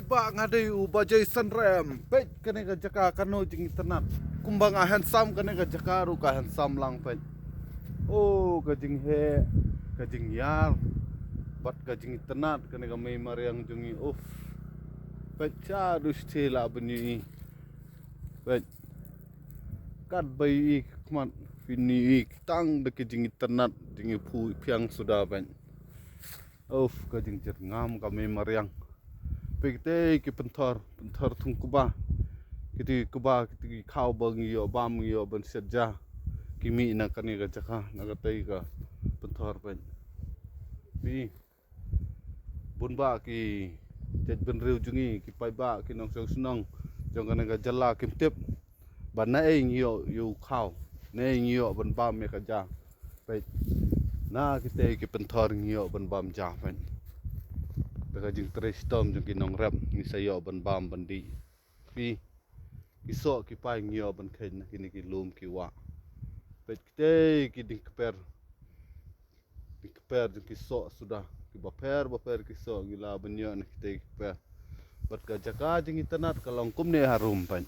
ba ngadai ubajai sanrem pet kene ka jaka kano jing internet kumbang ahan sam kene ka jaka ru ka han sam lang pet oh ka jing he ka jing yar bat ka jing internet kene ka mai mariang jungi uff pet cha dus thela bani pet kat bai kmat fini tang de ka jing internet jing pu piang sudah pet uff ka jing jet ngam ka mai mariang pekte ki penthor thung kuba kiti kuba kiti khau bang yo bam yo ban setja kimi na kani ga chaka na ga tai ga penthor pen bi bunba ki jet ben riu jungi ki pai ba ki nong song sunong jong kana ga jala kim tep ban na ei yo yu khau ne yo ban bam me ka ja pe na ki te ki penthor yo ban bam ja pen daga jing tres tom jing kinong rap ni sayo ban bam bandi pi iso ki pai ngio ban khen kini ki lum ki wa pet te ki ding per jing ki so sudah ki baper ki so gila banyo na ki te per bat ka jaka jing internet kalong kum ne harum pan